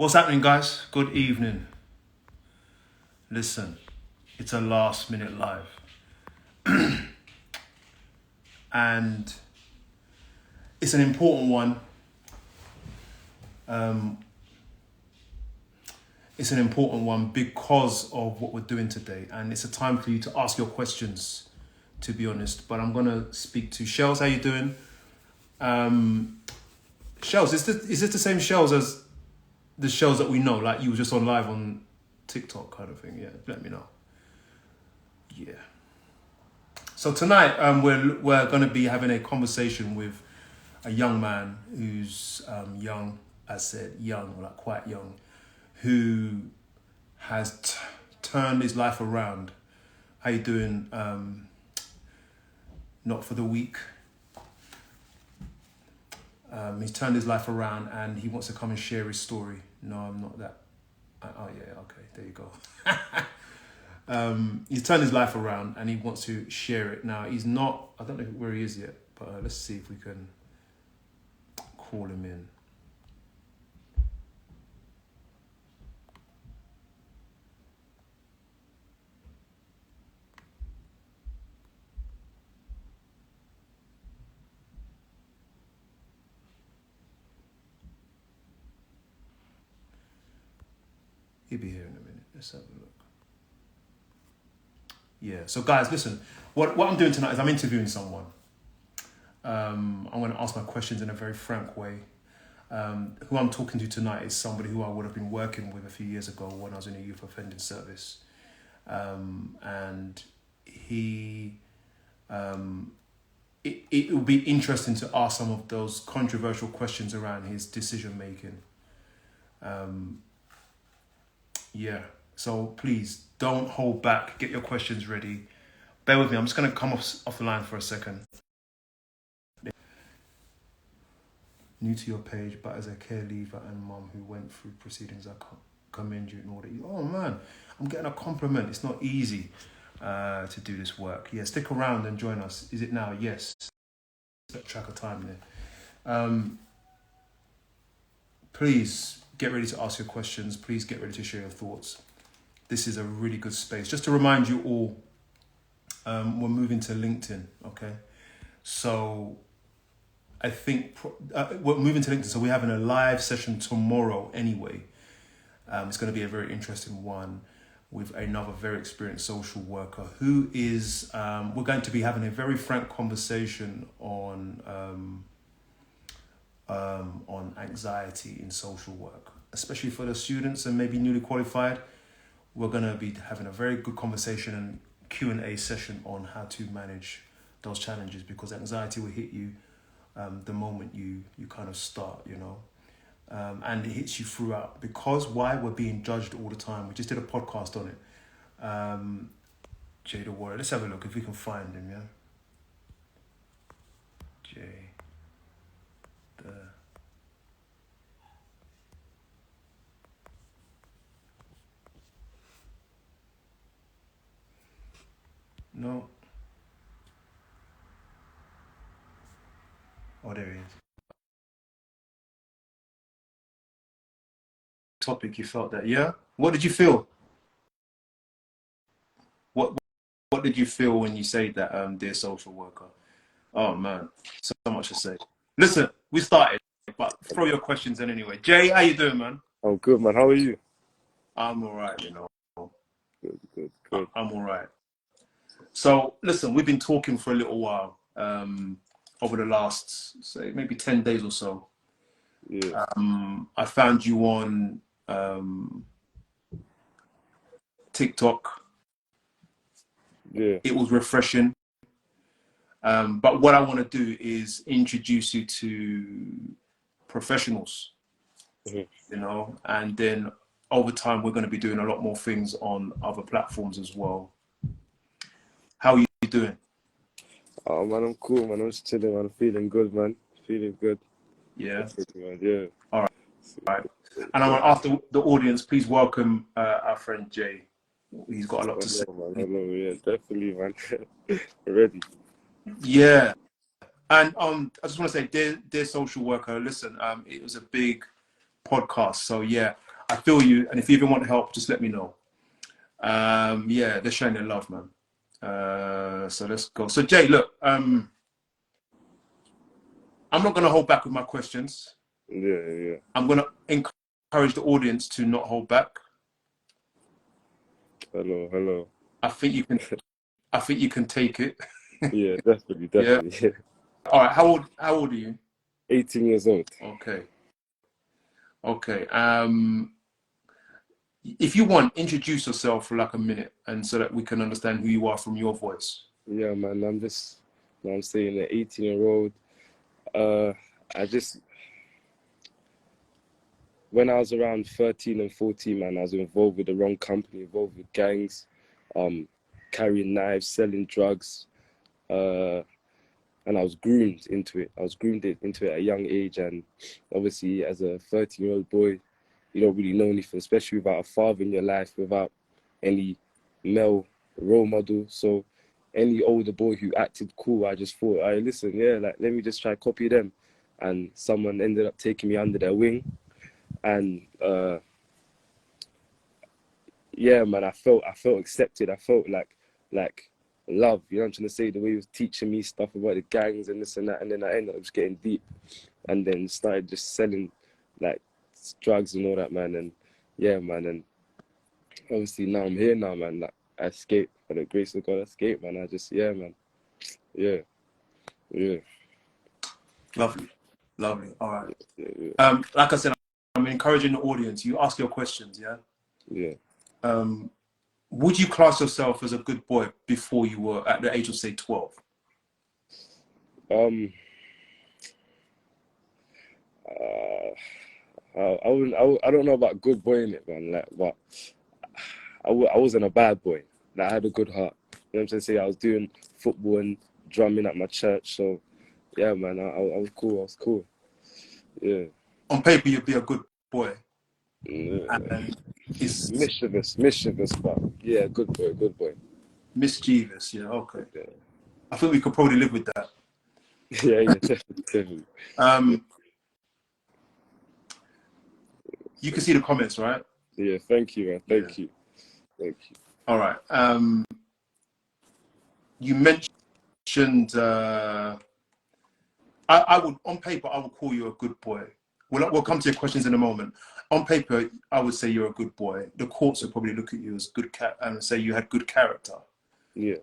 What's happening, guys? Good evening. Listen, it's a last minute live. And it's an important one. It's an important one because of what we're doing today. And it's a time for you to ask your questions, to be honest. But I'm going to speak to Shells. How you doing? Shells, is this the same Shells as the Shells that we know? Like you were just on live on TikTok kind of thing? Yeah, let me know. Yeah. So tonight, we're going to be having a conversation with a young man who's young, as said, young, like quite young, who has turned his life around. How you doing? Not for the weak. He's turned his life around and he wants to come and share his story. No, I'm not that. Oh yeah, okay, there you go. He's turned his life around and he wants to share it. Now, he's not, I don't know where he is yet, but let's see if we can call him in. He'll be here in a minute. Let's have a look. Yeah, so guys, listen, what I'm doing tonight is I'm interviewing someone. I'm going to ask my questions in a very frank way. Who I'm talking to tonight is somebody who I would have been working with a few years ago when I was in a youth offending service. And he, it would be interesting to ask some of those controversial questions around his decision making. Yeah, so please don't hold back. Get your questions ready. Bear with me. I'm just going to come off the line for a second. New to your page, but as a care leaver and mum who went through proceedings, I commend you in order. Oh man, I'm getting a compliment. It's not easy to do this work. Yeah, stick around and join us. Is it now? Yes. Track of time there. Please get ready to ask your questions. Please get ready to share your thoughts. This is a really good space. Just to remind you all, we're moving to LinkedIn, okay? So I think we're moving to LinkedIn, so we're having a live session tomorrow anyway. It's going to be a very interesting one with another very experienced social worker who is, we're going to be having a very frank conversation on anxiety in social work, especially for the students and maybe newly qualified. We're going to be having a very good conversation and Q&A session on how to manage those challenges, because anxiety will hit you the moment you kind of start, you know, and it hits you throughout. Because why? We're being judged all the time. We just did a podcast on it. Jay the Warrior. Let's have a look if we can find him, yeah? Jay the... No. Oh, there he is. Topic, you felt that, yeah? What did you feel? What What did you feel when you say that, dear social worker? Oh man, so much to say. Listen, we started, but throw your questions in anyway. Jay, how you doing, man? I'm good, man. How are you? I'm all right, you know. Good. I'm all right. So, listen, we've been talking for a little while, over the last, say, maybe 10 days or so. Yeah. I found you on TikTok. Yeah. It was refreshing. But what I want to do is introduce you to professionals, Mhm. you know, and then over time we're going to be doing a lot more things on other platforms as well. How are you doing? Oh, man, I'm cool, man. I'm just chilling, man. Feeling good, man. Feeling good. Yeah. That's it, man. Yeah. All right. And I want to ask the audience, please welcome our friend Jay. He's got a lot to say. Hello, man. Hello. Yeah, definitely, man. Ready. Yeah. And I just want to say, dear social worker, listen, it was a big podcast. So yeah, I feel you, and if you even want help, just let me know. Yeah, they're showing their love, man. So let's go. So Jay, look, I'm not going to hold back with my questions. Yeah. I'm going to encourage the audience to not hold back. Hello. I think you can. I think you can take it. Yeah, definitely. Yeah. Yeah. All right. How old are you? 18 years old. Okay. If you want, introduce yourself for like a minute, and so that we can understand who you are from your voice. Yeah, man. I'm just, you know what I'm saying, an 18-year-old. I just, when I was around 13 and 14, man, I was involved with the wrong company, involved with gangs, carrying knives, selling drugs, and I was groomed into it. I was groomed into it at a young age, and obviously, as a 13-year-old boy, you don't really know anything, especially without a father in your life, without any male role model. So any older boy who acted cool, I just thought, I listen, yeah, like let me just try copy them. And someone ended up taking me under their wing. And yeah, man, I felt accepted. I felt like love, you know what I'm trying to say? The way he was teaching me stuff about the gangs and this and that, and then I ended up just getting deep and then started just selling like drugs and all that, man. And yeah, man, and obviously now I'm here now, man. Like I escaped by the grace of God, I escaped, man. I just, yeah, man. Yeah. Lovely. All right. Yeah. Like I said, I'm encouraging the audience. You ask your questions. Yeah. Would you class yourself as a good boy before you were at the age of say 12? Um I wouldn't, I don't know about good boy in it, man. Like, but I wasn't a bad boy. Like, I had a good heart. You know what I'm trying to say? I was doing football and drumming at my church. So yeah, man, I was cool. I was cool. Yeah. On paper, you'd be a good boy, Yeah. and it's Mischievous, but yeah, good boy. mischievous. Yeah. Okay. Yeah, I think we could probably live with that. yeah, definitely. Um, you can see the comments, right? Yeah, thank you, man. Yeah. Thank you. All right. You mentioned. I would, on paper, I would call you a good boy. We'll come to your questions in a moment. On paper, I would say you're a good boy. The courts would probably look at you as good and say you had good character. Yeah.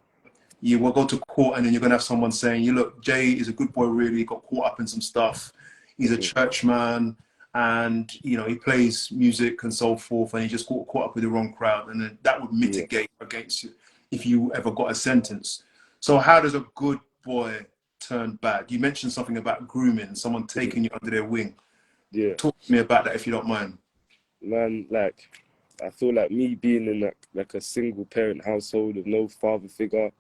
You will go to court and then you're going to have someone saying, you look, Jay is a good boy, really, got caught up in some stuff. He's a churchman and, you know, he plays music and so forth, and he just got caught up with the wrong crowd. And then that would mitigate against you if you ever got a sentence. So how does a good boy turn bad? You mentioned something about grooming, someone taking you under their wing. Yeah. Talk to me about that if you don't mind. Man, like, I feel like me being in like a single parent household with no father figure,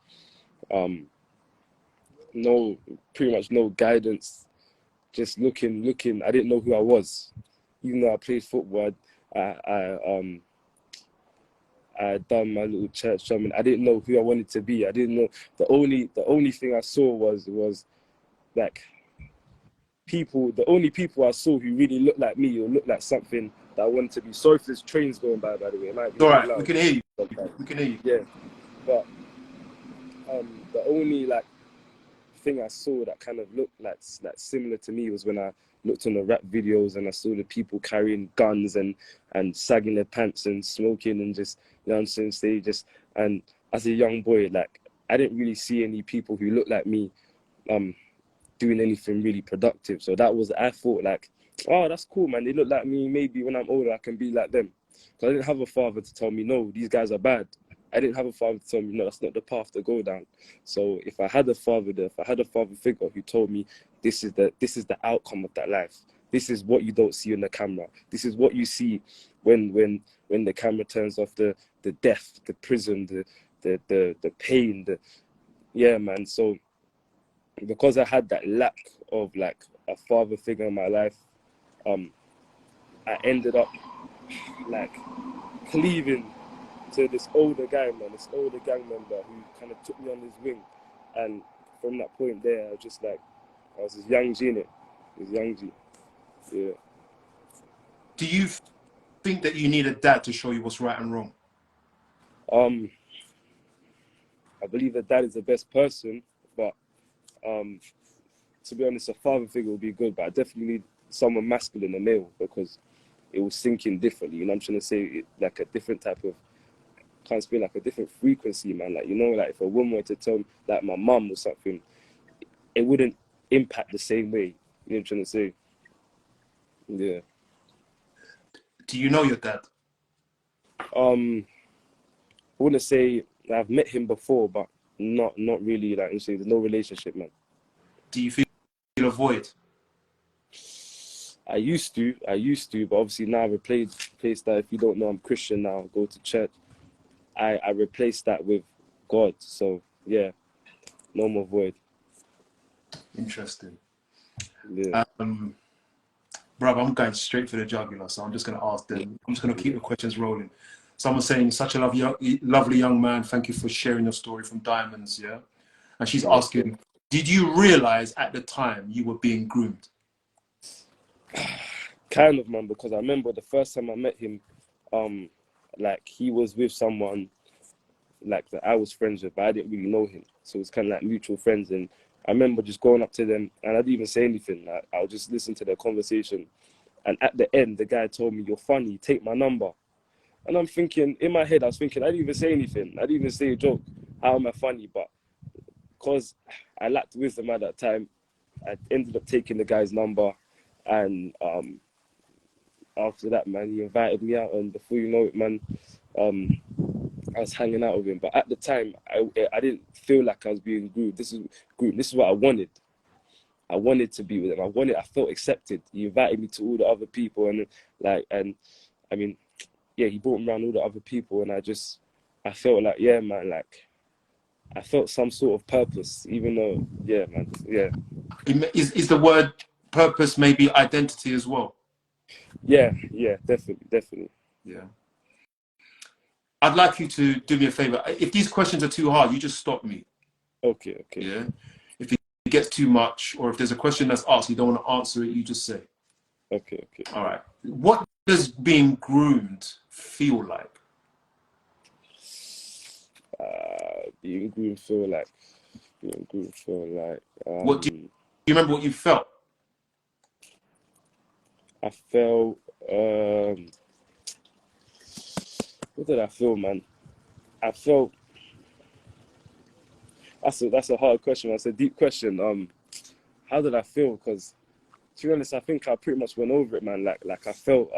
pretty much no guidance, just looking. I didn't know who I was, even though I played football. I had done my little church drumming. I didn't know who I wanted to be. I didn't know. The only thing I saw was like people. The only people I saw who really looked like me or looked like something that I wanted to be. Sorry for this trains going by the way. It might be All a bit right, we loud. can hear you. Sometimes. We can hear you. Yeah, but the only like thing I saw that kind of looked like similar to me was when I looked on the rap videos and I saw the people carrying guns and sagging their pants and smoking and just, you know what I'm saying, and as a young boy, like I didn't really see any people who looked like me doing anything really productive. So that was, I thought like, oh, that's cool, man. They look like me. Maybe when I'm older, I can be like them. Because I didn't have a father to tell me, no, these guys are bad. I didn't have a father to tell me, no, that's not the path to go down. So if I had a father there, if I had a father figure who told me this is the outcome of that life. This is what you don't see on the camera. This is what you see when the camera turns off, the death, the prison, the pain, yeah, man. So because I had that lack of like a father figure in my life, I ended up like cleaving to this older guy, man, this older gang member who kind of took me on his wing. And from that point there, I was just like, I was this young G in it. This young G. Yeah. Do you think that you need a dad to show you what's right and wrong? I believe that dad is the best person, but to be honest, a father figure would be good, but I definitely need someone masculine, a male, because it will sink in differently. You know what I'm trying to say? Like a different type of, can't speak, like a different frequency, man. Like, you know, like if a woman were to tell me, like my mum or something, it wouldn't impact the same way. You know what I'm trying to say? Yeah. Do you know your dad? I wouldn't say I've met him before, but not really. Like you say, there's no relationship, man. Do you feel a void? I used to, but obviously now I've replaced that. If you don't know, I'm Christian now. Go to church. I replaced that with God. So yeah, no more void. Interesting. Yeah. Bruv, I'm going straight for the jugular, so I'm just going to ask them. I'm just going to keep the questions rolling. Someone's saying, such a lovely young man. Thank you for sharing your story from Diamonds, yeah? And she's asking, did you realize at the time you were being groomed? Kind of, man, because I remember the first time I met him, like he was with someone like that I was friends with, but I didn't really know him. So it's kind of like mutual friends. And I remember just going up to them and I didn't even say anything. Like, I would just listen to their conversation. And at the end, the guy told me, "You're funny, take my number." And I'm thinking, in my head, I was thinking, I didn't even say anything. I didn't even say a joke. How am I funny? But because I lacked wisdom at that time, I ended up taking the guy's number. And after that, man, he invited me out. And before you know it, man, I was hanging out with him. But at the time, I didn't feel like I was being groomed. This is what I wanted. I wanted to be with him. I felt accepted. He invited me to all the other people. And I mean, yeah, he brought me around all the other people, and I felt like, yeah, man, like, I felt some sort of purpose, even though, yeah, man, yeah. Is the word purpose maybe identity as well? Yeah, definitely. Yeah. I'd like you to do me a favor. If these questions are too hard, you just stop me. Okay. Yeah. If it gets too much, or if there's a question that's asked, you don't want to answer it, you just say. Okay. All right. What does being groomed feel like? Being groomed feel like, What do you remember what you felt? I felt, what did I feel, man? I felt, that's a hard question. That's a deep question. How did I feel? Because to be honest, I think I pretty much went over it, man. Like I felt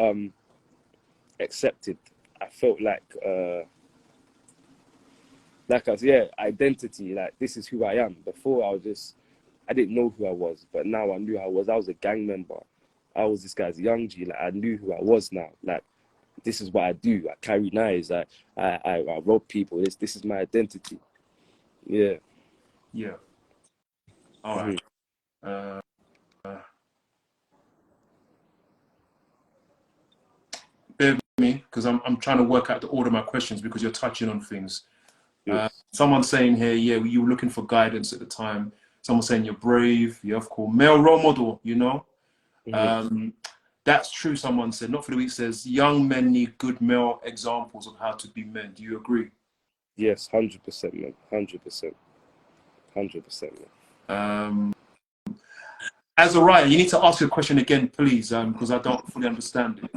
accepted. I felt like I was, yeah, identity. Like, this is who I am. Before I didn't know who I was, but now I knew who I was. I was a gang member. I was this guy's young G. Like, I knew who I was now. Like, this is what I do. I carry knives. I rob people. This is my identity. Yeah. Yeah. All right. Bear with me, because I'm trying to work out the order of my questions, because you're touching on things. Yes. Someone's saying here, yeah, you were looking for guidance at the time. Someone's saying you're brave. Yeah, of course. Male role model, you know. That's true. Someone said, not for the week, says young men need good male examples of how to be men. Do you agree? Yes, 100%, man. 100%. 100%, man. As a writer, you need to ask your question again, please, because I don't fully understand it.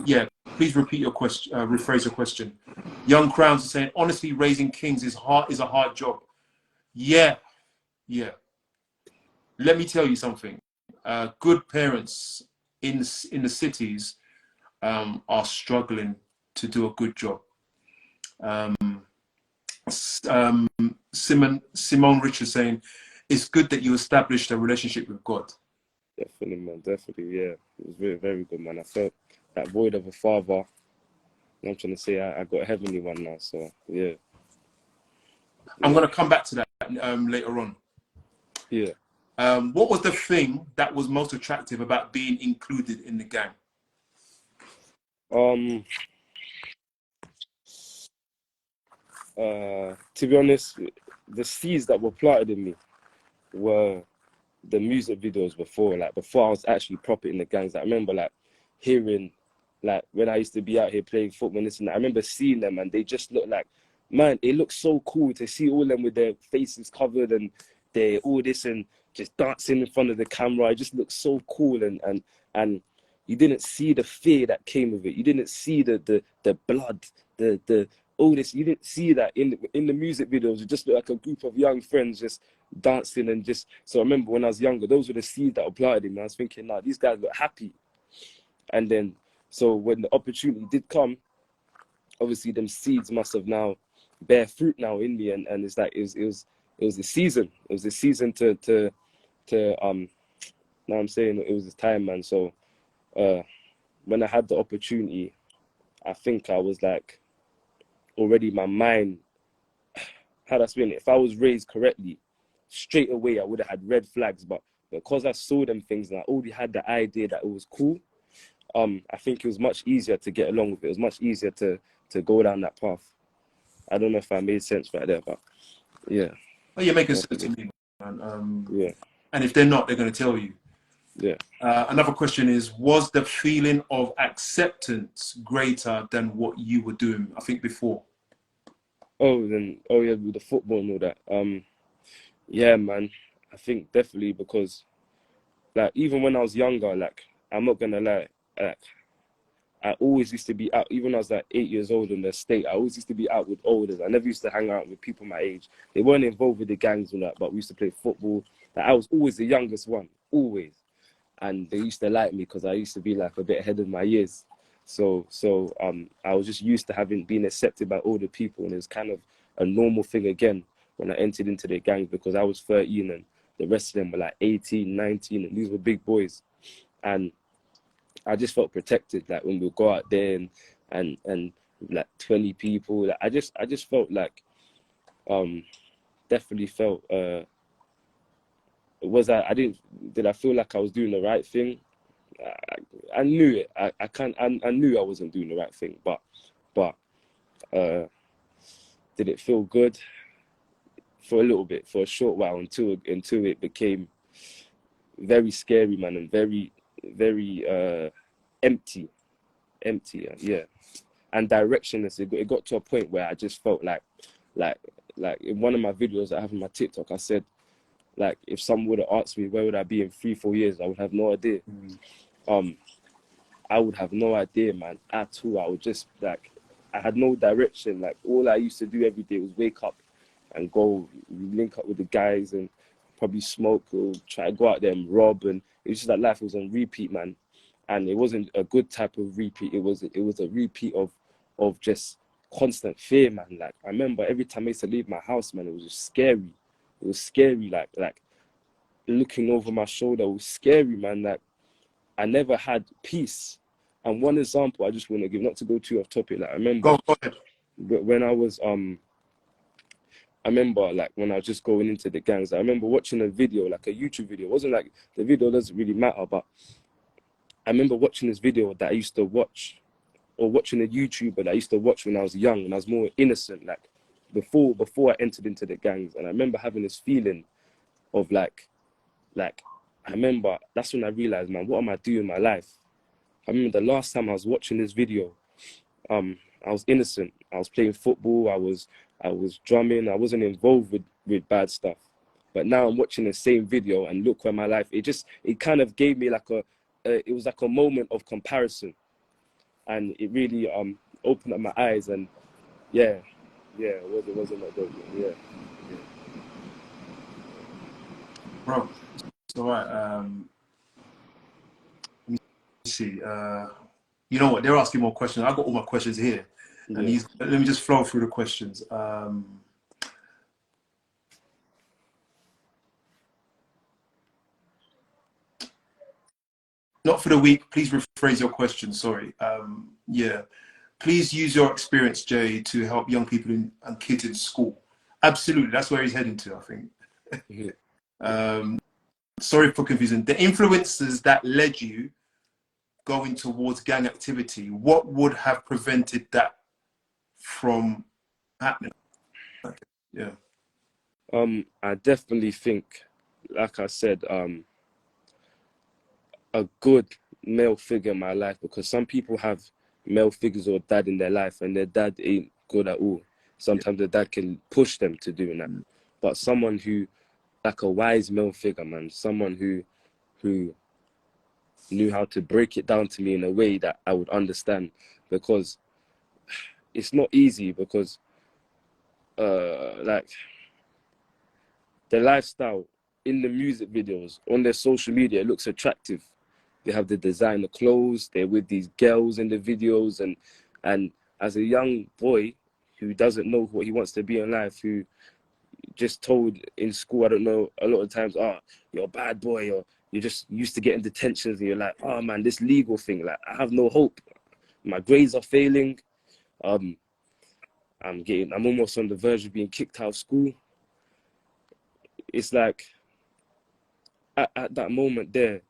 Yeah, please repeat your question, rephrase your question. Young Crowns are saying, honestly, raising kings is a hard job. Yeah. Let me tell you something. Good parents in the cities are struggling to do a good job. Simone Richards saying, it's good that you established a relationship with God. Definitely, man. Definitely, yeah. It was very, very good, man. I felt that void of a father. I'm trying to say I got a heavenly one now, so yeah. I'm going to come back to that later on. Yeah. What was the thing that was most attractive about being included in the gang? To be honest, the seeds that were planted in me were the music videos before I was actually proper in the gangs. I remember like hearing like when I used to be out here playing football and this and that, I remember seeing them and they just look like, man, it looks so cool to see all them with their faces covered and they all this and just dancing in front of the camera. It just looks so cool, and you didn't see the fear that came with it. You didn't see the blood, the all this. You didn't see that in the music videos. It just looked like a group of young friends just dancing and just. So I remember when I was younger, those were the seeds that applied in me. I was thinking, nah, these guys look happy. And then, so when the opportunity did come, obviously them seeds must have now bear fruit now in me, and it's like it was the season. It was the season to now I'm saying it was the time, man. So when I had the opportunity, I think I was like already my mind. How do I explain it? If I was raised correctly, straight away I would have had red flags. But because I saw them things and I already had the idea that it was cool, I think it was much easier to get along with it. It was much easier to go down that path. I don't know if I made sense right there, but yeah. Well, you're making sense to me, man. Yeah. And if they're not, they're going to tell you. Yeah. Another question is, was the feeling of acceptance greater than what you were doing, I think, before? Oh yeah, with the football and all that. Yeah, man. I think definitely because, like, even when I was younger, like, I'm not gonna lie, like, I always used to be out. Even when I was like 8 years old in the state, I always used to be out with olders. I never used to hang out with people my age. They weren't involved with the gangs and that, but we used to play football. Like, I was always the youngest one, always. And they used to like me because I used to be like a bit ahead of my years. So I was just used to being accepted by older people, and it was kind of a normal thing again when I entered into the gang, because I was 13 and the rest of them were like 18, 19, and these were big boys. And I just felt protected, like when we would go out there and like 20 people. Like I just felt like definitely felt did I feel like I was doing the right thing? I knew it. I knew I wasn't doing the right thing, but did it feel good? For a little bit, for a short while, until it became very scary, man, and very empty, yeah, and directionless. It got to a point where I just felt like in one of my videos I have on my TikTok, I said, like, if someone would have asked me where would I be in 3-4 years, I would have no idea. I would have no idea, man, at all. I would just, like, I had no direction. Like, all I used to do every day was wake up and go link up with the guys and probably smoke or try to go out there and rob. And it was just like life was on repeat, man. And it wasn't a good type of repeat. It was a repeat of just constant fear, man. Like, I remember every time I used to leave my house, man, it was just scary. It was scary, like looking over my shoulder. It was scary, man. Like, I never had peace. And one example I just want to give, not to go too off topic, like, I remember Go ahead. when I was I remember, like, when I was just going into the gangs, I remember watching a video, like a YouTube video. It wasn't like, the video doesn't really matter, but I remember watching this video that I used to watch, or watching a YouTuber that I used to watch when I was young, and I was more innocent, like before I entered into the gangs. And I remember having this feeling of like I remember that's when I realized, man, what am I doing in my life? I remember the last time I was watching this video, I was innocent. I was playing football. I was drumming. I wasn't involved with bad stuff. But now I'm watching the same video and look where my life, it kind of gave me like it was like a moment of comparison. And it really opened up my eyes, and yeah, it wasn't that dope. Yeah. Bro, it's all right. Let me see. You know what? They're asking more questions. I've got all my questions here. And let me just flow through the questions. Not for the week. Please rephrase your question. Sorry. Yeah. Please use your experience, Jay, to help young people and kids in school. Absolutely. That's where he's heading to, I think. Sorry for confusing. The influences that led you going towards gang activity, what would have prevented that from happening? Okay. Yeah. I definitely think, like I said, a good male figure in my life, because some people have male figures or dad in their life, and their dad ain't good at all. Sometimes the dad can push them to doing that. But someone who, like a wise male figure, man, someone who knew how to break it down to me in a way that I would understand, because it's not easy, because like the lifestyle in the music videos on their social media, it looks attractive. They have the designer clothes, they're with these girls in the videos, and as a young boy who doesn't know what he wants to be in life, who just told in school, I don't know, a lot of times, oh, you're a bad boy, or you're just used to getting detentions, and you're like, oh man, this legal thing, like, I have no hope. My grades are failing. I'm almost on the verge of being kicked out of school. It's like, at that moment there,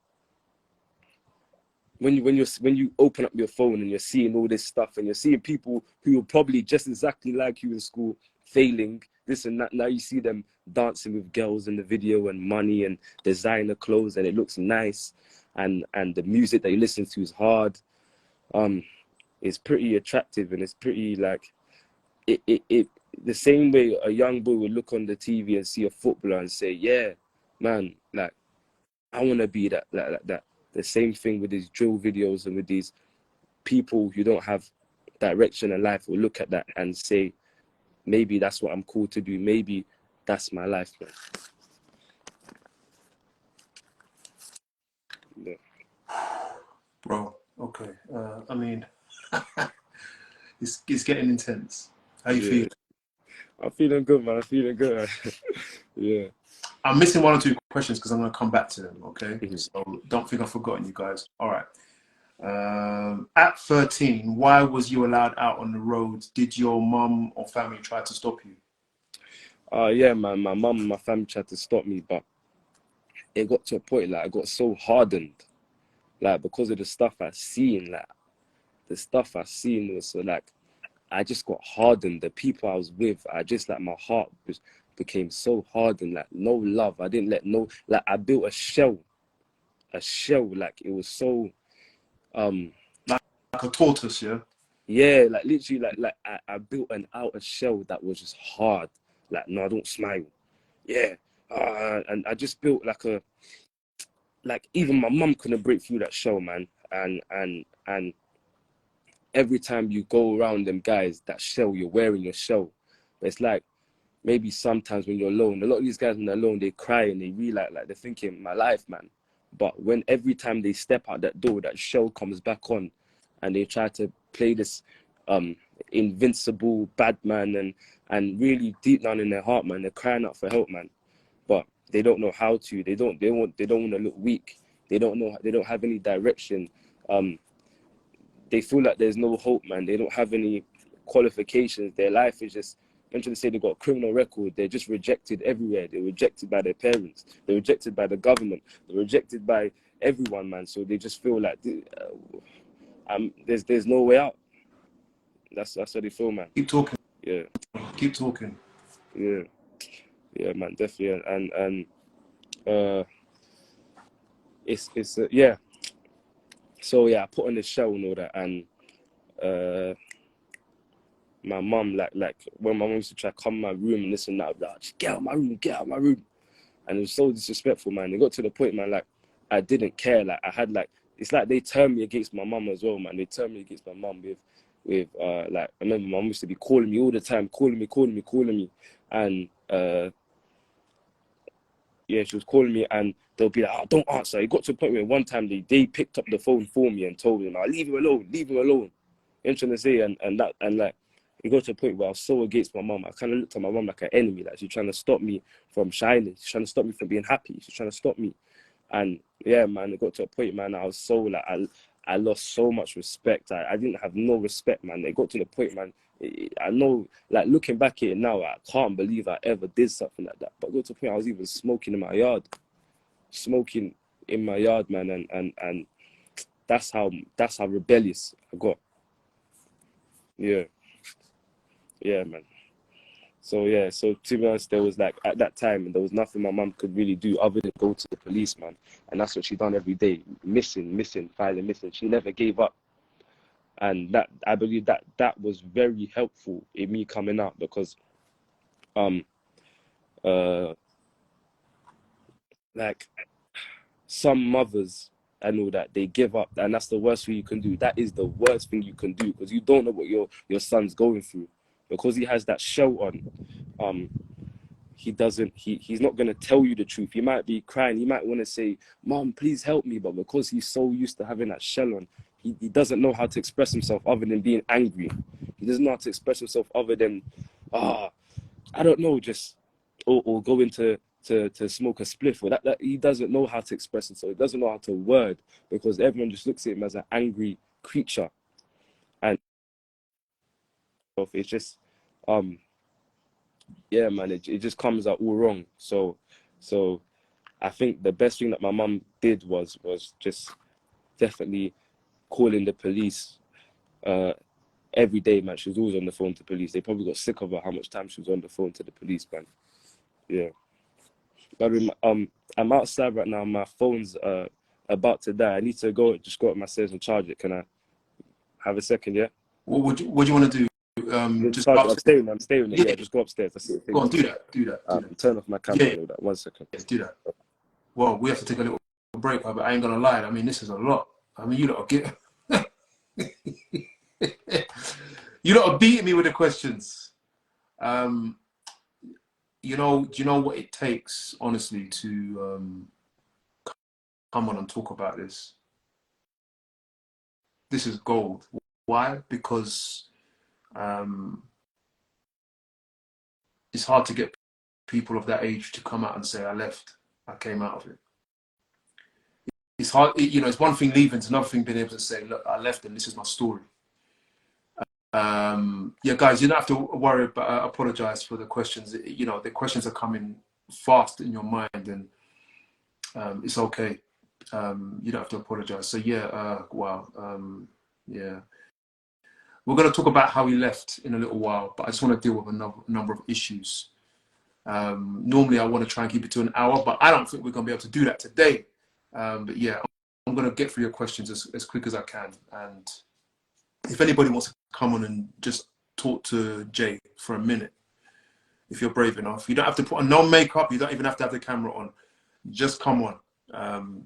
when you open up your phone and you're seeing all this stuff, and you're seeing people who are probably just exactly like you in school failing this and that, now you see them dancing with girls in the video and money and designer clothes, and it looks nice, and the music that you listen to is hard. It's pretty attractive, and it's pretty like it the same way a young boy would look on the TV and see a footballer and say, yeah, man, like, I want to be that, like that. The same thing with these drill videos and with these people who don't have direction in life will look at that and say, maybe that's what I'm called to do. Maybe that's my life, man. Yeah. Bro, okay. I mean, it's getting intense. How you feel? I'm feeling good, man. I'm feeling good. Yeah. I'm missing one or two questions because I'm going to come back to them, okay? Mhm. So don't think I've forgotten you guys. All right. At 13, why was you allowed out on the road? Did your mum or family try to stop you? Yeah, man. My mum and my family tried to stop me, but it got to a point, like, I got so hardened, like, because of the stuff I seen, like, the stuff I seen was so, like, I just got hardened. The people I was with, I just, like, my heart became so hardened, like, no love. I didn't let no, like, I built a shell, like, it was so, Like a tortoise, yeah? yeah, like, literally, like I built an outer shell that was just hard. Like, no, I don't smile. Yeah. And I just built like even my mum couldn't break through that shell, man. And every time you go around them guys, that shell, you're wearing your shell. But it's like, maybe sometimes when you're alone, a lot of these guys when they're alone, they cry and they realize, like, they're thinking, my life, man. But when every time they step out that door, that shell comes back on, and they try to play this invincible bad man, and really deep down in their heart, man, they're crying out for help, man. But they don't know how to. They don't want to look weak. They don't know. They don't have any direction. They feel like there's no hope, man. They don't have any qualifications. Their life is just, I'm trying to say, they've got a criminal record. They're just rejected everywhere. They're rejected by their parents. They're rejected by the government. They're rejected by everyone, man. So they just feel like there's no way out. That's how they feel, man. Keep talking. Yeah. Keep talking. Yeah. Yeah, man, definitely. And it's yeah. So yeah, I put on the shell and all that, and my mum, like when my mum used to try to come in my room and this and that, I'd be like, just get out of my room, get out of my room. And it was so disrespectful, man. It got to the point, man, like, I didn't care. Like, I had, like, it's like they turned me against my mum as well, man. They turned me against my mum with like, I remember my mum used to be calling me all the time, calling me. And yeah, she was calling me, and they'll be like, oh, don't answer. It got to a point where one time they picked up the phone for me and told me, no, leave him alone. You know what I'm trying to say? And like, it got to a point where I was so against my mum. I kind of looked at my mum like an enemy. Like, she's trying to stop me from shining. She's trying to stop me from being happy. She's trying to stop me. And yeah, man, it got to a point, man, I was so, like, I lost so much respect. I didn't have no respect, man. It got to the point, man, I know, like, looking back at it now, I can't believe I ever did something like that. But it got to a point I was even smoking in my yard. Man. And that's how rebellious I got. Yeah. Yeah, man. So yeah, so to be honest, there was, like, at that time, there was nothing my mum could really do other than go to the police, man. And that's what she done every day. Missing, filing, missing. She never gave up. And that, I believe that was very helpful in me coming out, because uh like some mothers and all that, they give up, and that's the worst thing you can do. That is the worst thing you can do, because you don't know what your son's going through. Because he has that shell on, he's not going to tell you the truth. He might be crying, he might want to say, "Mom, please help me," but because he's so used to having that shell on, he doesn't know how to express himself other than being angry. He doesn't know how to express himself other than I don't know, just or go into to smoke a spliff, or that he doesn't know how to express himself. He doesn't know how to word, because everyone just looks at him as an angry creature. And it's just yeah, man, it just comes out all wrong. So I think the best thing that my mum did was just definitely calling the police every day, man. She was always on the phone to police. They probably got sick of her, how much time she was on the phone to the police, man. Yeah. But I'm outside right now. My phone's about to die. I need to just go up my stairs and charge it. Can I have a second? Yeah. What do you want to do? Just charge it. upstairs. I'm staying there. Yeah, just go upstairs. That's it. Go on, do that. Turn off my camera and all that. 1 second. Yes, do that. Well, we have to take a little break, but I ain't gonna lie. I mean, this is a lot. I mean, you lot get you lot are beating me with the questions. You know, do you know what it takes, honestly, to come on and talk about this? This is gold. Why? Because it's hard to get people of that age to come out and say, I left, I came out of it. It's hard, it's one thing leaving, it's another thing being able to say, look, I left and this is my story. Yeah, guys, you don't have to worry about, apologize for the questions. The questions are coming fast in your mind, and it's okay. You don't have to apologize. So yeah, wow. Yeah. We're going to talk about how he left in a little while, but I just want to deal with a number of issues. Normally I want to try and keep it to an hour, but I don't think we're going to be able to do that today. But yeah, I'm going to get through your questions as quick as I can. And if anybody wants to come on and just talk to Jay for a minute, if you're brave enough, you don't have to put on no makeup. You don't even have to have the camera on. Just come on.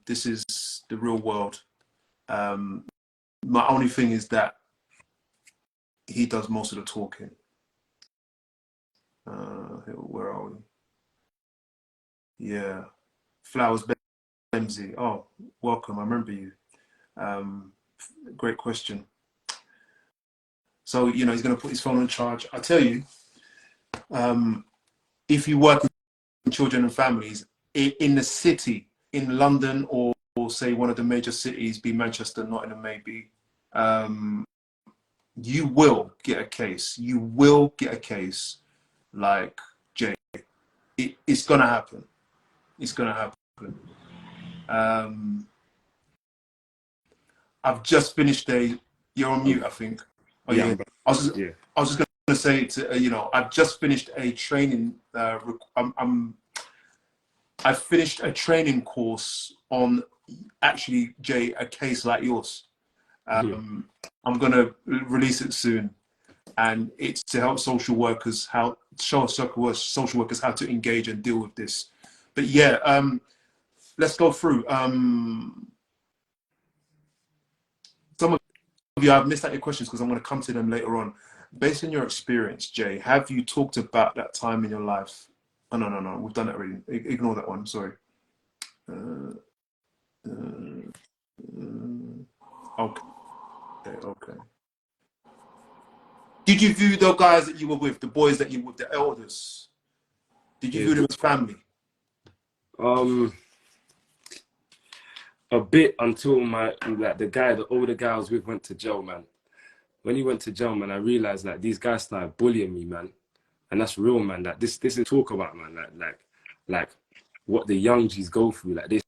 This is the real world. My only thing is that he does most of the talking. Where are we? Yeah. Flowers Bemsy. Oh, welcome. I remember you. Great question. So, he's going to put his phone on charge. I tell you, if you work in children and families in the city, in London, or say one of the major cities, be Manchester, Nottingham, maybe, you will get a case. You will get a case like Jay. It's going to happen. It's going to happen. I've just finished you're on mute, I think. Oh, yeah. I was just going to say, I've just finished a training. I finished a training course on, actually, Jay, a case like yours. I'm going to release it soon, and it's to help social workers how to engage and deal with this. But yeah, let's go through. Some of you, I've missed out your questions because I'm going to come to them later on. Based on your experience, Jay, have you talked about that time in your life? Oh, no, we've done that already. Ignore that one. Sorry. Okay. Did you view the guys that you were with, the boys that you were with, the elders? Did you view them as family? A bit, until the older guy I was with went to jail, man. When he went to jail, man, I realized that these guys started bullying me, man. And that's real, man. That this is talk about, man. Like what the young G's go through. Like, they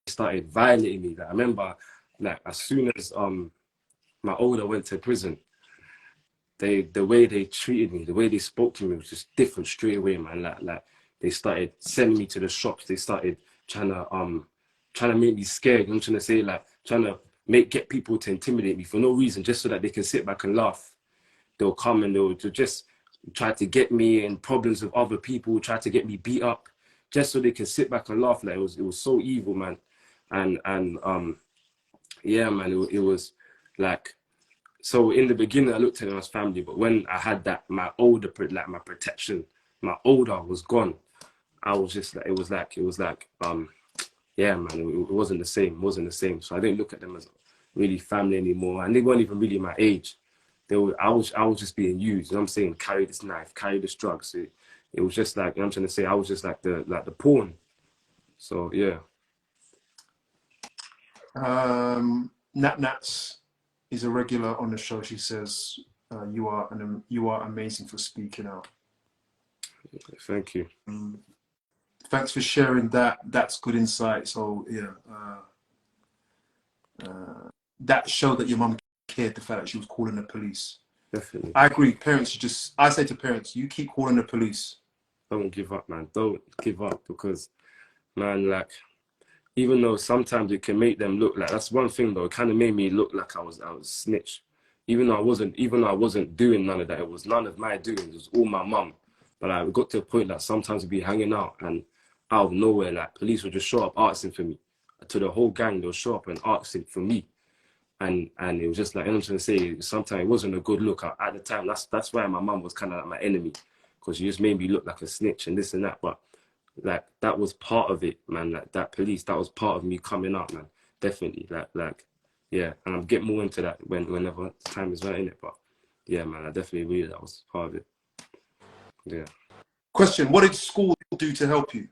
started violating me. Like, I remember, like, as soon as my older went to prison, the way they treated me, the way they spoke to me was just different straight away, man. Like they started sending me to the shops. They started trying to make me scared. I'm trying to say, like, trying to get people to intimidate me for no reason, just so that they can sit back and laugh. They'll come and they'll just try to get me in problems with other people, try to get me beat up, just so they can sit back and laugh. Like, it was so evil, man. And yeah, man, it was like, so in the beginning I looked at them as family, but when I had that, my protection, my older was gone, I was just like, it was like yeah, man, it wasn't the same. It wasn't the same. So I didn't look at them as really family anymore. And they weren't even really my age. I was just being used. You know what I'm saying? Carry this knife, carry this drugs. It was just like, you know what I'm trying to say? I was just like the pawn. So yeah. Nat Nats is a regular on the show. She says, you are amazing for speaking out. Thank you. Thanks for sharing that. That's good insight. So yeah, that showed that your mum cared, the fact that she was calling the police. Definitely. I agree. Parents, I say to parents, you keep calling the police. Don't give up, man. Don't give up, because, man, like, even though sometimes it can make them look like, that's one thing though, it kind of made me look like I was snitch. Even though I wasn't doing none of that. It was none of my doing. It was all my mum. But I got to a point that sometimes we'd be hanging out, and out of nowhere, like, police would just show up asking for me. To the whole gang, they'll show up and asking for me. And it was just like, you know what I'm trying to say, sometimes it wasn't a good look. At the time, that's why my mum was kind of like my enemy, because she just made me look like a snitch and this and that. But like, that was part of it, man. Like, that police, that was part of me coming up, man. Definitely. Like yeah. And I'll get more into that whenever time is right, in it. But yeah, man, I definitely really, that was part of it. Yeah. Question: what did school do to help you?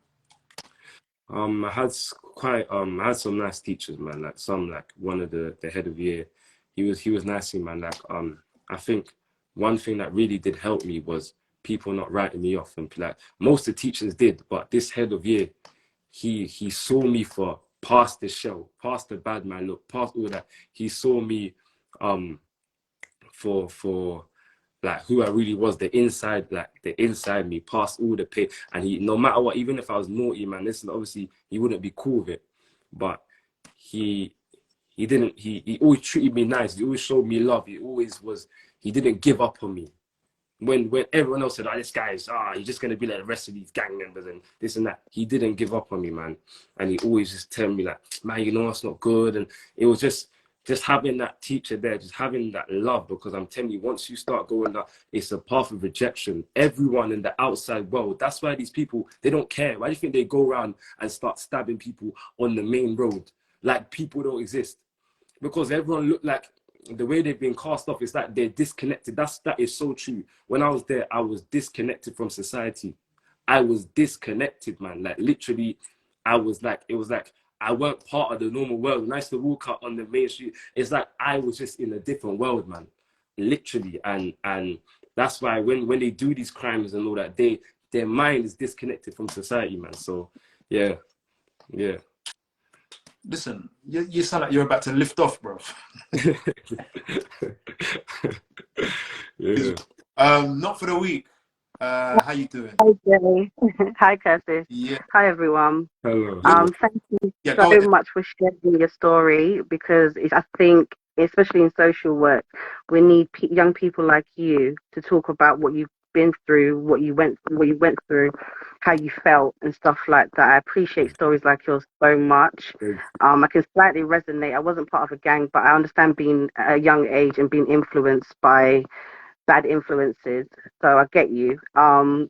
I had some nice teachers, man. Like, one of the head of year, he was nice, man. Like, I think one thing that really did help me was people not writing me off, and like, most of the teachers did, but this head of year, he saw me for past the shell, past the bad man look, past all that. He saw me for like who I really was, the inside me, past all the pain. And he, no matter what, even if I was naughty, man, listen, obviously he wouldn't be cool with it, but he always treated me nice. He always showed me love. He didn't give up on me. When everyone else said, oh, this guy's, he's just going to be like the rest of these gang members and this and that, he didn't give up on me, man. And he always just tell me like, man, you know, that's not good. And it was just having that teacher there, just having that love, because I'm telling you, once you start going that, it's a path of rejection. Everyone in the outside world, that's why these people, they don't care. Why do you think they go around and start stabbing people on the main road? Like, people don't exist. Because everyone look like, the way they've been cast off is that they're disconnected. That is so true. When I was there, I was disconnected from society. I was disconnected, man. Like, literally, it was like I weren't part of the normal world. When I used to walk out on the main street, it's like I was just in a different world, man. Literally. And that's why when they do these crimes and all that, their mind is disconnected from society, man. So yeah. Listen, you sound like you're about to lift off, bro. Yeah. Not for the week. How you doing? Hi, Jay. Hi, Curtis. Yeah. Hi, everyone. Hello. Thank you so much for sharing your story, because I think, especially in social work, we need young people like you to talk about what you've been through, what you went through, how you felt, and stuff like that. I appreciate stories like yours so much. I can slightly resonate. I wasn't part of a gang, but I understand being at a young age and being influenced by bad influences. So I get you. I'm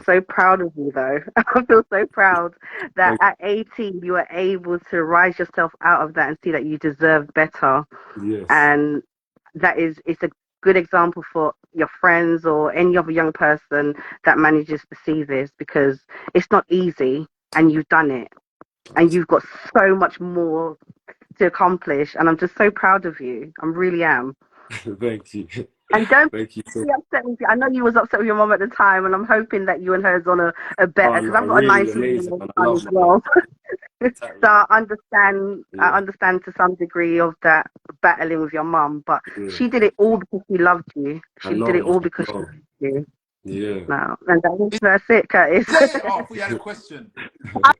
so proud of you, though. I feel so proud that at 18 you were able to rise yourself out of that and see that you deserve better. Yes. And it's a good example for your friends or any other young person that manages to see this, because it's not easy, and you've done it, and you've got so much more to accomplish, and I'm just so proud of you. I really am. Thank you. And don't be upset with you. I know you was upset with your mom at the time, and I'm hoping that you and her's on a better, because I've got a nice little son as well. So I understand to some degree of that battling with your mum, but she did it all because she loved you. She did it all because she loved you. Yeah. No, and that's it, Curtis. Oh, we had a question. I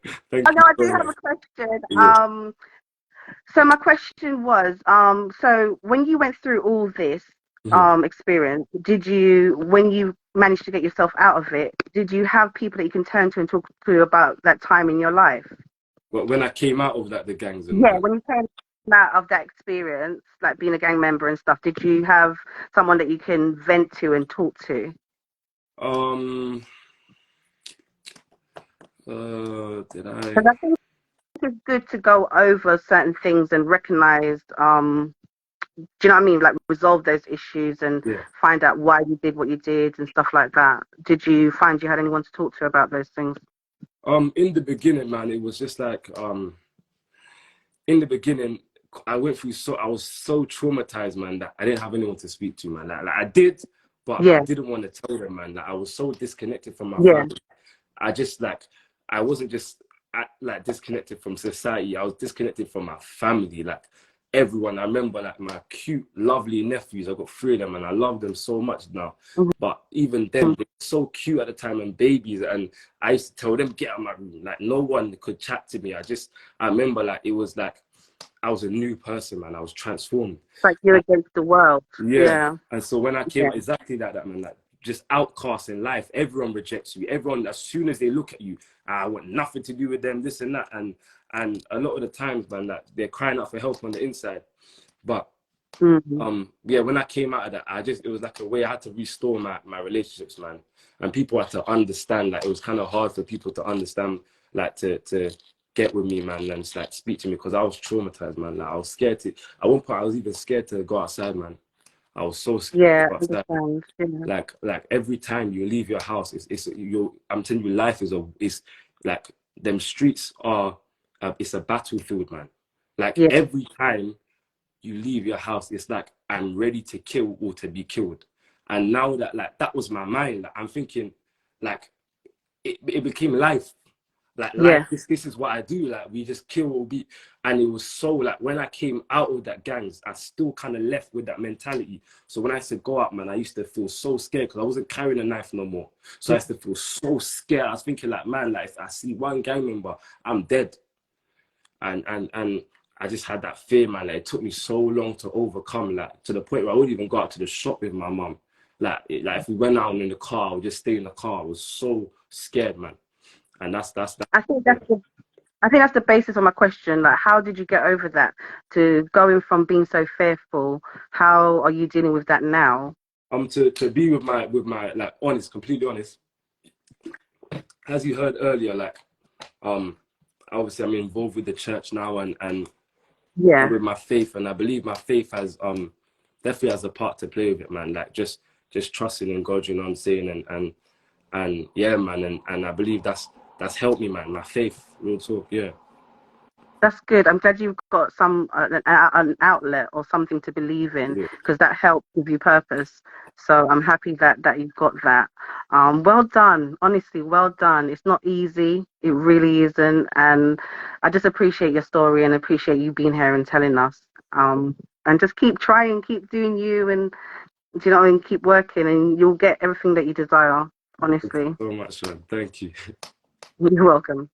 do have a question. Yeah. So my question was, so when you went through all this Mhm. experience, when you managed to get yourself out of it, did you have people that you can turn to and talk to about that time in your life? But when I came out of that, the gangs and all Yeah, that. when you came out of that experience, like being a gang member and stuff, did you have someone that you can vent to and talk to? Um, did Because I? I think it's good to go over certain things and recognize, do you know what I mean? Like resolve those issues and Yeah. find out why you did what you did and stuff like that. Did you find you had anyone to talk to about those things? In the beginning, man, it was just like in the beginning, I went through I was so traumatized, man, that I didn't have anyone to speak to, man. Like I did, but I Yeah, didn't want to tell them, man. Like I was so disconnected from my yeah, family. I just I wasn't just like disconnected from society. I was disconnected from my family, like everyone. I remember like my cute, lovely nephews. I got three of them, and I love them so much now. But even then, they were so cute at the time and babies, and I used to tell them get out of my room. Like no one could chat to me. I remember like it was like I was a new person, man. I was transformed. like you're against the world. Yeah. Yeah, And so when I yeah, came exactly like that, man, like just outcast in life, everyone rejects you. Everyone, as soon as they look at you, I want nothing to do with them, this and that. And a lot of the times, man, that they're crying out for help on the inside. But yeah, when I came out of that, it was like a way I had to restore my relationships, man. And people had to understand, like it was kind of hard for people to understand, like to get with me, man, and like speak to me because I was traumatized, man. Like I was scared to at one point I was even scared to go outside, man. I was so scared to yeah. go I outside. understand. Yeah, Like every time you leave your house, it's you. I'm telling you, life is like them streets are. It's a battlefield, man. Like yeah. every time you leave your house, it's like I'm ready to kill or to be killed. And now that like that was my mind, like, I'm thinking, like it became life. Like life, Yeah. this is what I do. Like we just kill or beat, and it was so like when I came out of that gangs, I still kind of left with that mentality. So when I used to go out, man, I used to feel so scared because I wasn't carrying a knife no more. So I used to feel so scared. I was thinking like, man, like if I see one gang member, I'm dead. And I just had that fear, man. Like, it took me so long to overcome, like to the point where I wouldn't even go out to the shop with my mum. Like if we went out in the car, I would just stay in the car. I was so scared, man. And that's that. I think that's the I think that's the basis of my question. Like, how did you get over that? To going from being so fearful, how are you dealing with that now? To be with my like honest, completely honest, as you heard earlier, like um obviously I'm involved with the church now and Yeah, with my faith, and I believe my faith has definitely has a part to play with it, man. Like just trusting in God, you know what I'm saying, and yeah, man, and I believe that's helped me, man. My faith, real talk, yeah. that's good. I'm glad you've got an outlet or something to believe in, Yeah. because that helps give you purpose. So I'm happy that you've got that. Well done. Honestly, well done. It's not easy. It really isn't. And I just appreciate your story and appreciate you being here and telling us. And just keep trying, keep doing you, and do you know what I mean? Keep working, and you'll get everything that you desire. Thank you Honestly, so much, man. Thank you. you're welcome.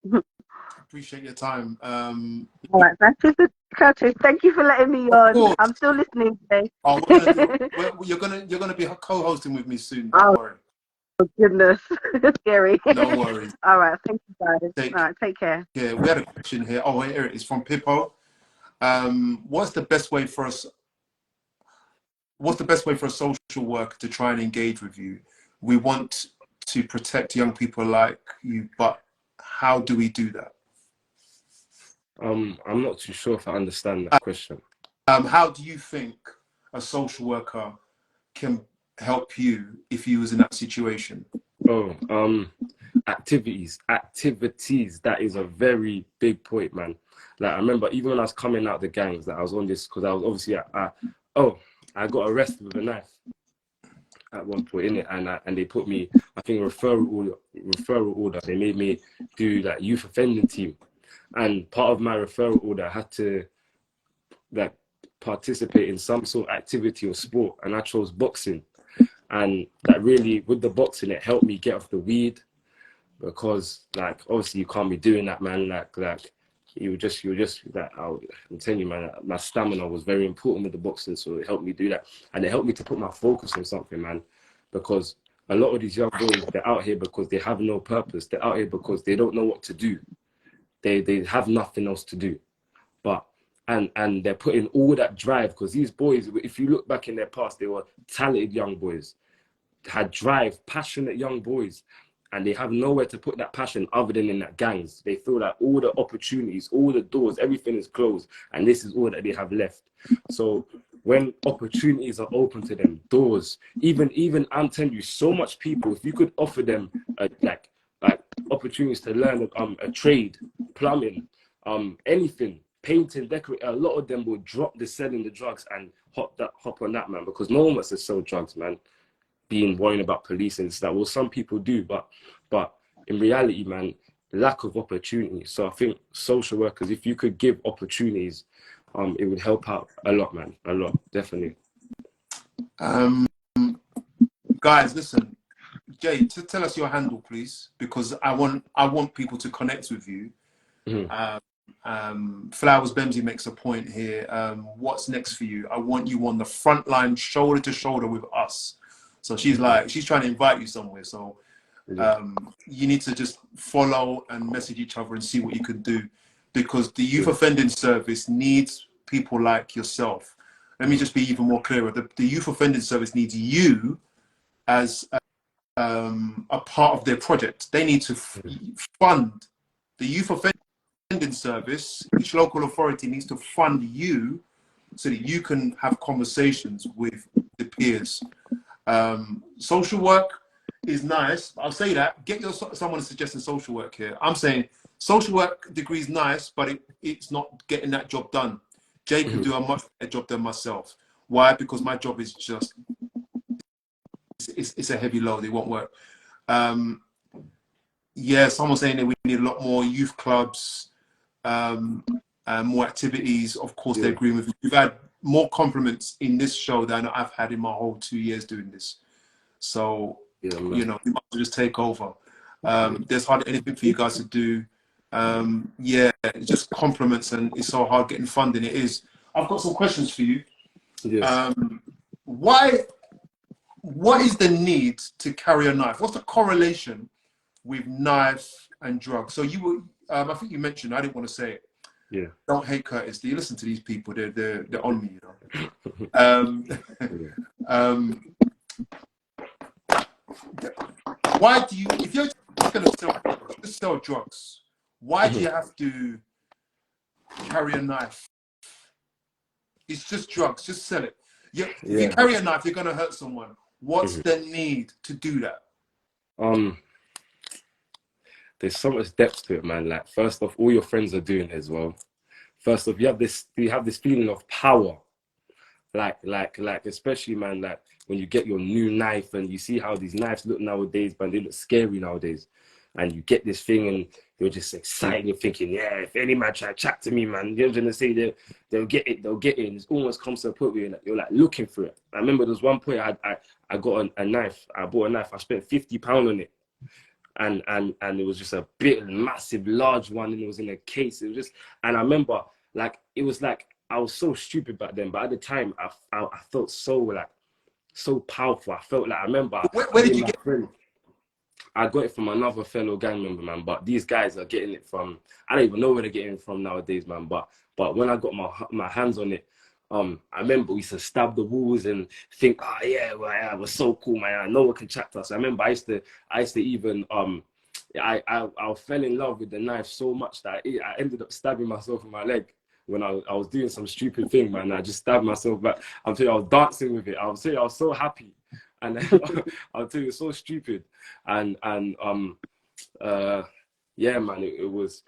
Appreciate your time. All right, thank you, Curtis. Thank you for letting me Of on. course. I'm still listening today. Oh, we're gonna do. You're gonna be co-hosting with me soon. Don't Oh worry. goodness, scary. No worries. All right, thank you guys. Take All right, take care. care. We had a question here. Oh, here it is from Pippo. What's the best way for us? What's the best way for a social worker to try and engage with you? We want to protect young people like you, but how do we do that? I'm not too sure if I understand that question. How do you think a social worker can help you if you was in that situation? Oh, activities. That is a very big point, man. Like I remember even when I was coming out the gangs, that I was on this because I was obviously I got arrested with a knife at one point in it, and they put me, I think, referral order. They made me do that youth offending team, and part of my referral order I had to like participate in some sort of activity or sport, and I chose boxing. And that really, with the boxing, it helped me get off the weed because, like, obviously you can't be doing that, man. Like you were just that. I'm telling you, man, my stamina was very important with the boxing, so it helped me do that, and it helped me to put my focus on something, man, because a lot of these young boys, they're out here because they have no purpose. They're out here because they don't know what to do. They have nothing else to do, but and they're putting all that drive, because these boys, if you look back in their past, they were talented young boys, had drive, passionate young boys, and they have nowhere to put that passion other than in that gangs. They feel like all the opportunities, all the doors, everything is closed, and this is all that they have left. So when opportunities are open to them, doors, even I'm telling you, so much people, if you could offer them like opportunities to learn a trade, plumbing, anything, painting, decorating, a lot of them will drop the selling the drugs and hop on that, man, because no one wants to sell drugs, man, being worrying about police and stuff. Well, some people do, but in reality, man, lack of opportunity. So I think social workers, if you could give opportunities, it would help out a lot, man, a lot, definitely. Guys, listen, Jay, tell us your handle, please, because I want people to connect with you. Flowers Bemsy makes a point here. What's next for you? I want you on the front line, shoulder to shoulder with us. So she's trying to invite you somewhere. So you need to just follow and message each other and see what you can do, because the youth offending service needs people like yourself. Let me just be even more clearer. The youth offending service needs you as a part of their project. They need to fund the youth offending service. Each local authority needs to fund you so that you can have conversations with the peers. Social work is nice. I'll say that. Get someone suggesting social work here. I'm saying social work degree is nice, but it's not getting that job done. Jay can do a much better job than myself. Why? Because my job is just it's a heavy load. It won't work. Yeah, someone's saying that we need a lot more youth clubs, more activities. Of course, they agree with you. We've had more compliments in this show than I've had in my whole 2 years doing this. So, you know, we must just take over. There's hardly anything for you guys to do. Yeah, it's just compliments, and it's so hard getting funding. It is. I've got some questions for you. Yes. What is the need to carry a knife? What's the correlation with knife and drugs? So you were, I think you mentioned, I didn't want to say it. Yeah. Don't hate Curtis. Do you listen to these people? They're on me, you know. Why do you, if you're just going to sell drugs, why do you have to carry a knife? It's just drugs. Just sell it. If you carry a knife, you're going to hurt someone. What's the need to do that? There's so much depth to it, man. Like, first off, all your friends are doing it as well. First off, you have this feeling of power. Like, especially, man, like when you get your new knife and you see how these knives look nowadays, man, they look scary nowadays. And you get this thing and you're just excited. You're thinking, yeah, if any man try to chat to me, man, you're going to say they'll get it. And it almost comes to a point where you're like looking for it. I remember there was one point I got a knife. I bought a knife. I spent £50 on it. And it was just a big, massive, large one. And it was in a case. It was just, and I remember, like, it was like, I was so stupid back then. But at the time, I felt so powerful. I felt like, I remember. Where did you get it? I got it from another fellow gang member, man. But these guys are getting it from, I don't even know where they're getting it from nowadays, man. But when I got my hands on it, I remember we used to stab the walls and think, oh yeah, well, yeah, it was so cool, man. No one can chat to us. I remember I used to even I fell in love with the knife so much that I ended up stabbing myself in my leg when I was doing some stupid thing, man. I just stabbed myself back. I'm telling you, I was dancing with it. I was so happy. And then, I'll tell you, it's so stupid. And yeah, man, it was,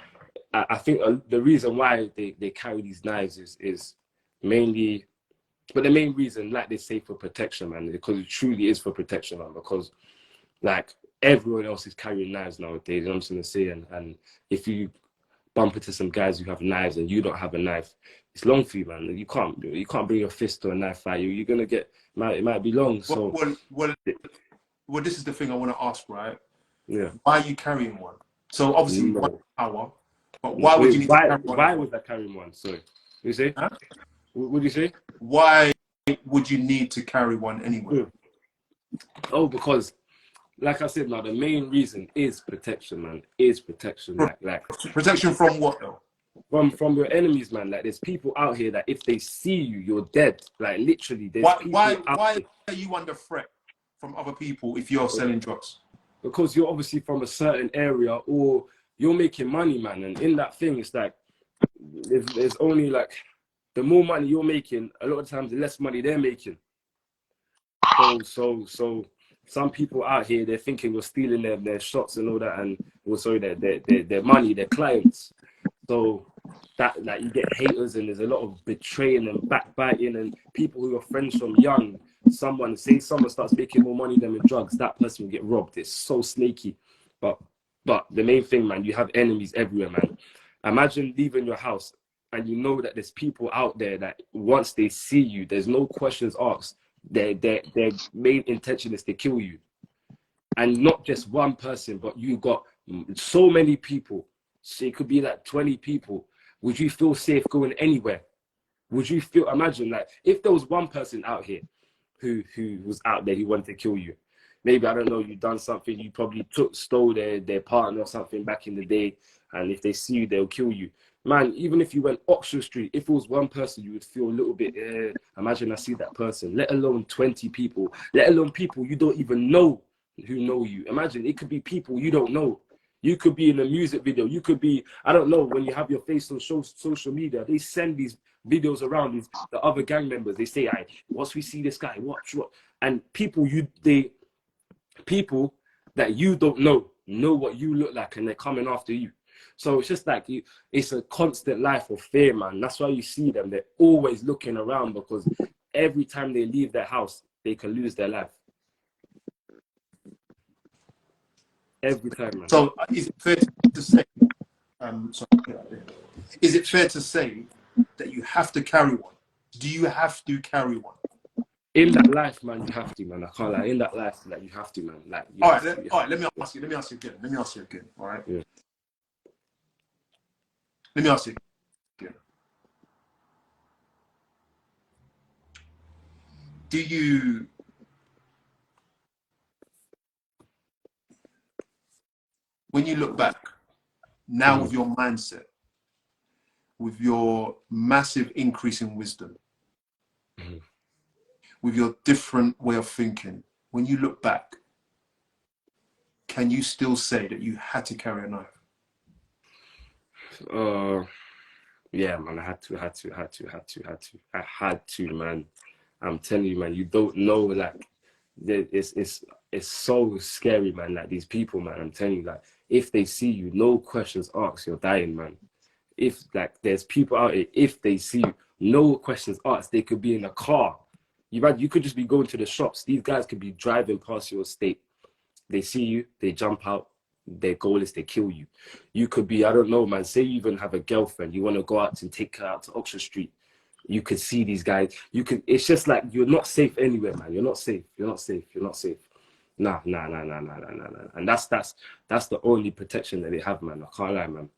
I think the reason why they carry these knives is mainly, but the main reason, like they say, for protection, man, because it truly is for protection, man, because like everyone else is carrying knives nowadays, you know what I'm trying to say? And if you bump into some guys who have knives and you don't have a knife, it's long for you, man. You can't bring your fist to a knife fight. You're gonna get, it might be long. So well, this is the thing I want to ask, right? Yeah. Why are you carrying one? So obviously, one power, But why would you need to carry one? Why was that carrying one? Sorry. What you say? Huh? What do you say? Why would you need to carry one anyway? Oh, because, like I said, now the main reason is protection, man. Is protection, like protection from what though? From your enemies, man. Like there's people out here that if they see you, you're dead. Like literally, there's why are you under threat from other people if you're selling drugs? Because you're obviously from a certain area or you're making money, man. And in that thing, it's like there's only like the more money you're making, a lot of times the less money they're making. So some people out here, they're thinking we're stealing their shots and all that, and also their money, their clients. So that like you get haters and there's a lot of betraying and backbiting and people who are friends from young. Someone starts making more money than with drugs, that person will get robbed. It's so snaky. But the main thing, man, you have enemies everywhere, man. Imagine leaving your house and you know that there's people out there that once they see you, there's no questions asked. Their main intention is to kill you. And not just one person, but you got so many people. So it could be like 20 people. Would you feel safe going anywhere? Would you feel, imagine like if there was one person out here who was out there who wanted to kill you. Maybe, I don't know, you done something, you probably stole their partner or something back in the day, and if they see you, they'll kill you. Man, even if you went Oxford Street, if it was one person, you would feel a little bit, imagine I see that person, let alone 20 people, let alone people you don't even know who know you. Imagine, it could be people you don't know. You could be in a music video. You could be, I don't know, when you have your face on social media, they send these videos around the other gang members. They say, once we see this guy, watch what? And people that you don't know what you look like, and they're coming after you. So it's just like it's a constant life of fear, man. That's why you see them. They're always looking around because every time they leave their house, they can lose their life. Every time, man. So is it fair to say, is it fair to say that you have to carry one? Do you have to carry one? In that life, man, you have to, man. I can't lie. In that life, like you have to, man. Like all right, let me ask you again. All right. Yeah. Let me ask you again. Do you when you look back now with your mindset, with your massive increase in wisdom, with your different way of thinking, when you look back, can you still say that you had to carry a knife? Yeah, man, I had to. I had to, man. I'm telling you, man, you don't know, like, it's so scary, man. Like these people, man, I'm telling you, like, if they see you, no questions asked, you're dying, man. If like there's people out here, if they see you, no questions asked, they could be in a car. You could just be going to the shops. These guys could be driving past your estate. They see you, they jump out. Their goal is to kill you. You could be, I don't know, man, say you even have a girlfriend, you want to go out and take her out to Oxford Street. You could see these guys. It's just like you're not safe anywhere, man. You're not safe. Nah. And that's the only protection that they have, man. I can't lie, man.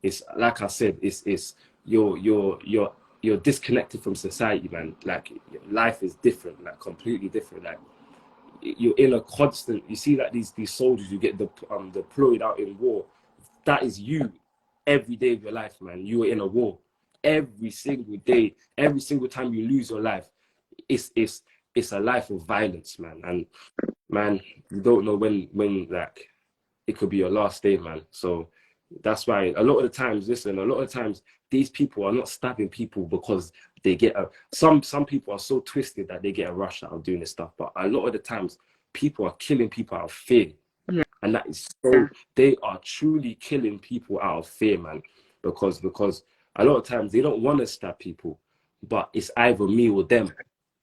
It's like I said, it's you're disconnected from society, man. Like life is different, like completely different. Like you're in a constant, you see that these soldiers you get deployed out in war, that is you every day of your life, man. You are in a war every single day. Every single time you lose your life, it's a life of violence, man. And man, you don't know when like it could be your last day, man. So that's why a lot of the times these people are not stabbing people because they get some people are so twisted that they get a rush out of doing this stuff, but a lot of the times people are killing people out of fear. Yeah. And that is so, they are truly killing people out of fear, man, because a lot of times they don't want to stab people, but it's either me or them.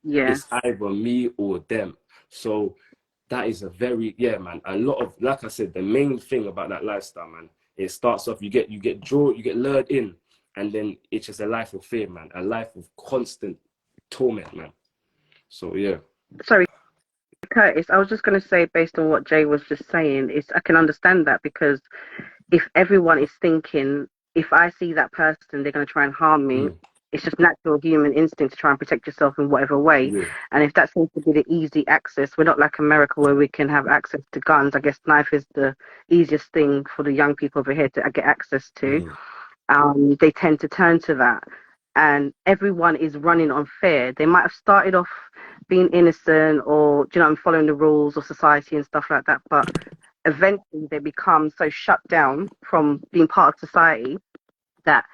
Yeah, it's either me or them. So that is a very, man, a lot of, like I said, the main thing about that lifestyle, man, it starts off, you get lured in, and then it's just a life of fear, man, a life of constant torment, man. So yeah. Sorry, Curtis, I was just going to say, based on what Jay was just saying, I can understand that, because if everyone is thinking if I see that person, they're going to try and harm me. It's just natural human instinct to try and protect yourself in whatever way. And if that seems to be the easy access, we're not like America where we can have access to guns. I guess knife is the easiest thing for the young people over here to get access to. They tend to turn to that. And everyone is running on fear. They might have started off being innocent or, you know, following the rules of society and stuff like that. But eventually they become so shut down from being part of society that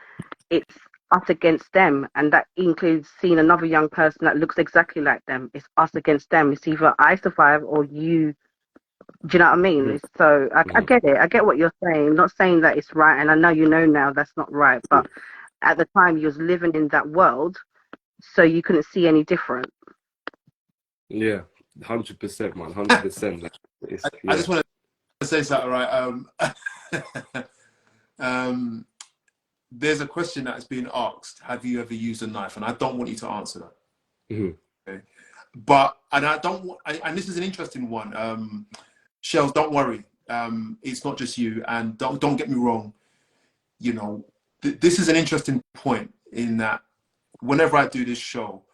it's us against them, and that includes seeing another young person that looks exactly like them. It's us against them. It's either I survive or you. Do you know what I mean? So I get it. I get what you're saying. I'm not saying that it's right, and I know you know now that's not right. But at the time, you was living in that world, so you couldn't see any different. Yeah, 100%, man, 100%. I just want to say something, right? There's a question that has been asked: have you ever used a knife? And I don't want you to answer that. Okay? But and I don't want. And this is an interesting one. Shells, don't worry. It's not just you. And don't get me wrong. You know, this is an interesting point in that whenever I do this show,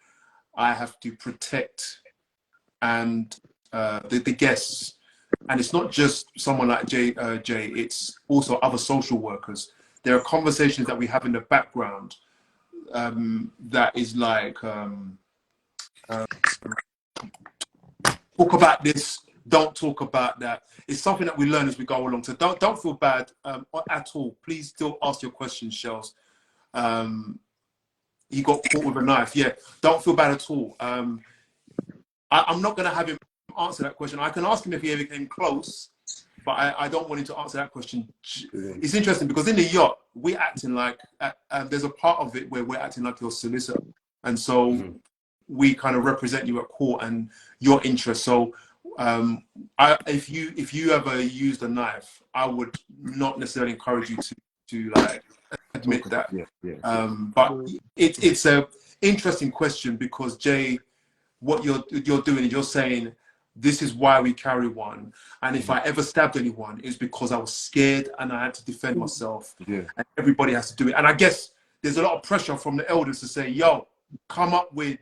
I have to protect and the guests. And it's not just someone like Jay. It's also other social workers. There are conversations that we have in the background that is like, talk about this, don't talk about that. It's something that we learn as we go along. So don't feel bad at all. Please still ask your questions, Shells. He got caught with a knife. Yeah, don't feel bad at all. I'm not going to have him answer that question. I can ask him if he ever came close, but I don't want him to answer that question. It's interesting because in the yacht, we're acting like, there's a part of it where we're acting like your solicitor. And so we kind of represent you at court and your interests. So if you ever used a knife, I would not necessarily encourage you to like admit that. But it's a interesting question because Jay, what you're doing is you're saying, this is why we carry one. And if I ever stabbed anyone, it's because I was scared and I had to defend myself. And everybody has to do it. And I guess there's a lot of pressure from the elders to say, yo, come up with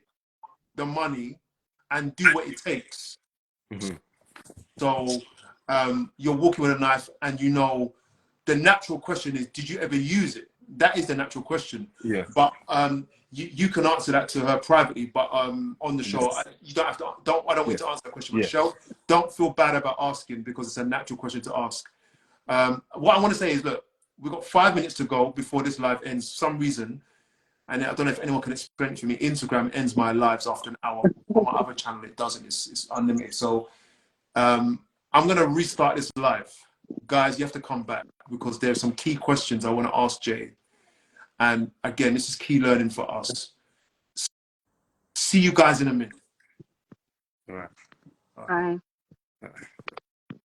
the money and do what it takes. So you're walking with a knife and you know, the natural question is, did you ever use it? That is the natural question. But you can answer that to her privately, but on the show, you don't have to. I don't want you to answer that question, Michelle. Don't feel bad about asking because it's a natural question to ask. What I want to say is, look, we've got 5 minutes to go before this live ends. For some reason, and I don't know if anyone can explain it to me. Instagram ends my lives after an hour. On my other channel, it doesn't. It's unlimited. So I'm gonna restart this live, guys. You have to come back because there's some key questions I want to ask Jay. And again, this is key learning for us. See you guys in a minute. Bye.